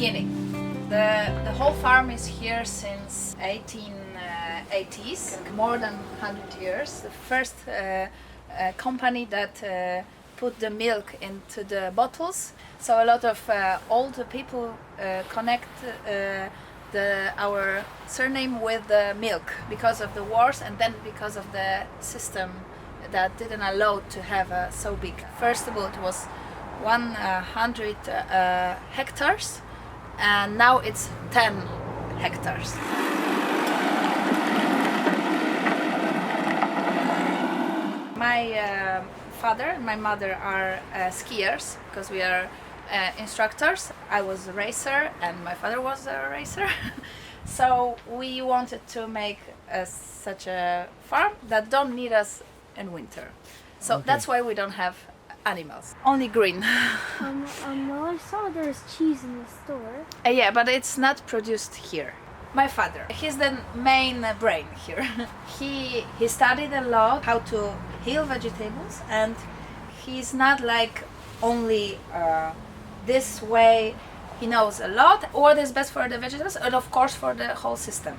beginning. The whole farm is here since 1880s, more than 100 years. The first company that put the milk into the bottles. So a lot of old people connect our surname with the milk because of the wars, and then because of the system that didn't allow to have so big. First of all, it was 100 hectares, and now it's 10 hectares. My father and my mother are skiers, because we are instructors. I was a racer and my father was a racer. So we wanted to make such a farm that don't need us in winter. So okay. That's why we don't have animals, only green. Well, I saw there's cheese in the store. Yeah, but it's not produced here. My father, he's the main brain here. He studied a lot how to heal vegetables, and he's not like only this way. He knows a lot what is best for the vegetables, and of course for the whole system.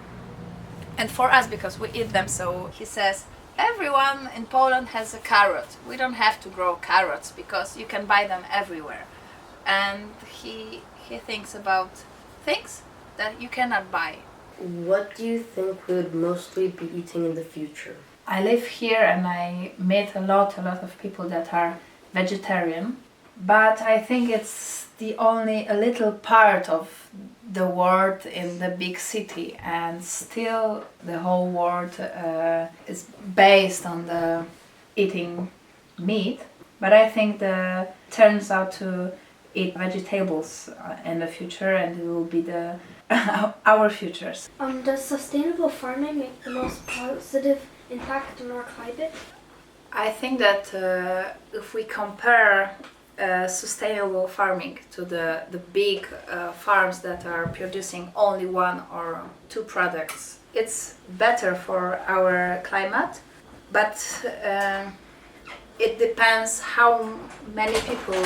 And for us, because we eat them. So he says, everyone in Poland has a carrot. We don't have to grow carrots because you can buy them everywhere. And he thinks about things that you cannot buy. What do you think we would mostly be eating in the future? I live here and I meet a lot of people that are vegetarian, but I think it's only a little part of the world in the big city, and still the whole world is based on the eating meat. But I think the turns out to eat vegetables in the future, and it will be our futures. Does sustainable farming make the most positive impact on our climate? I think that if we compare sustainable farming to the big farms that are producing only one or two products, it's better for our climate, but it depends how many people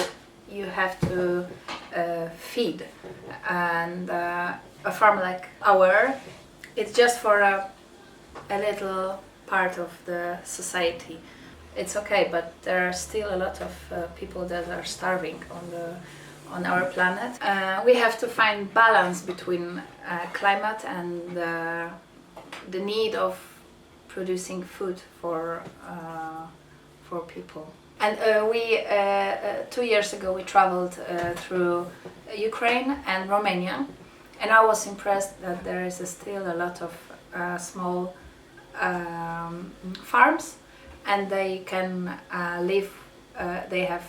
you have to feed. And a farm like ours, it's just for a little part of the society. It's okay, but there are still a lot of people that are starving on our planet. We have to find balance between climate and the need of producing food for people. And 2 years ago we traveled through Ukraine and Romania, and I was impressed that there is still a lot of small farms, and they can live. They have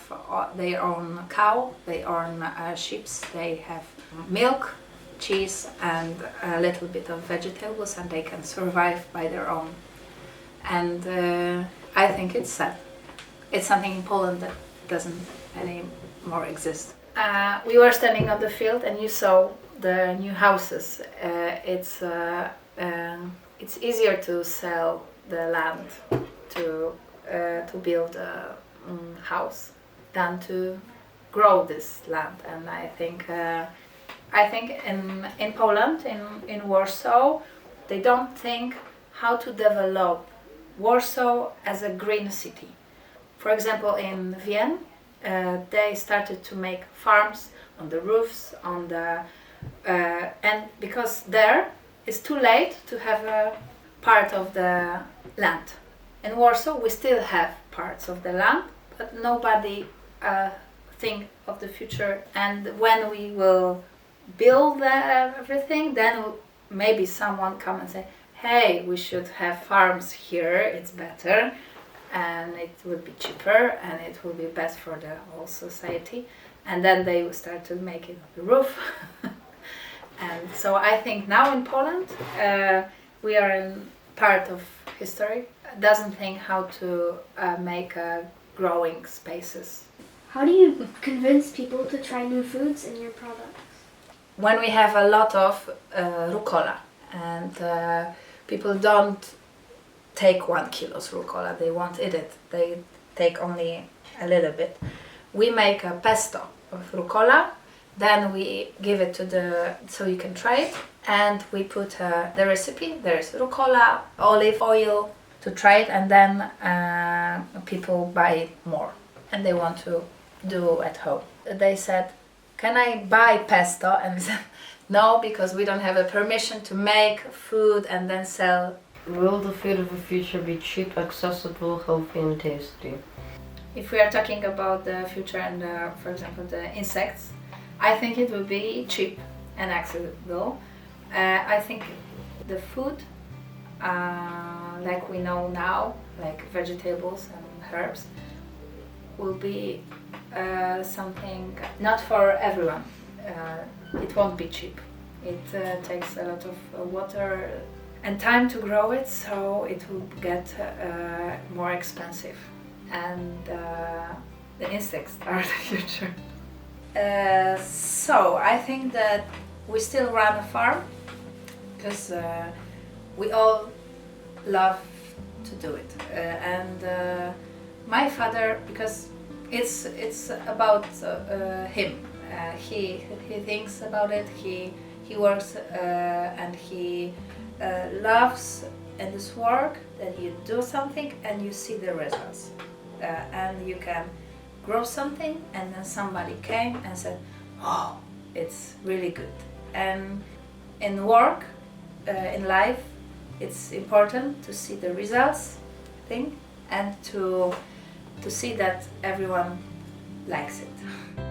their own cow, their own sheep. They have milk, cheese, and a little bit of vegetables, and they can survive by their own. And I think it's sad. It's something in Poland that doesn't anymore exist. We were standing on the field, and you saw the new houses. It's easier to sell the land to build a house than to grow this land. And I think in Poland, in Warsaw, they don't think how to develop Warsaw as a green city. For example, in Vienna, they started to make farms on the roofs, and because there it's too late to have a part of the land. In Warsaw, we still have parts of the land, but nobody think of the future. And when we will build everything, then maybe someone come and say, hey, we should have farms here, it's better, and it would be cheaper, and it will be best for the whole society. And then they will start to make it on the roof. And so I think now in Poland, we are in part of history, doesn't think how to make growing spaces. How do you convince people to try new foods in your products? When we have a lot of rucola, and people don't take 1 kilo rucola, they won't eat it, they take only a little bit. We make a pesto of rucola, Then we give it to so you can try it, and we put the recipe. There's rucola, olive oil to try it, and then people buy more and they want to do at home. They said, "Can I buy pesto?" And we said, "No, because we don't have a permission to make food and then sell." Will the food of the future be cheap, accessible, healthy, and tasty? If we are talking about the future and, for example, the insects, I think it will be cheap and accessible. I think the food, like we know now, like vegetables and herbs, will be something not for everyone. It won't be cheap. It takes a lot of water and time to grow it, so it will get more expensive. And the insects are the future. So I think that we still run a farm because we all love to do it. And my father, because it's about him. He thinks about it. He works and he loves in this work that you do something and you see the results. And you can grow something and then somebody came and said, "Oh, it's really good." And in work, in life, it's important to see the results thing and to see that everyone likes it.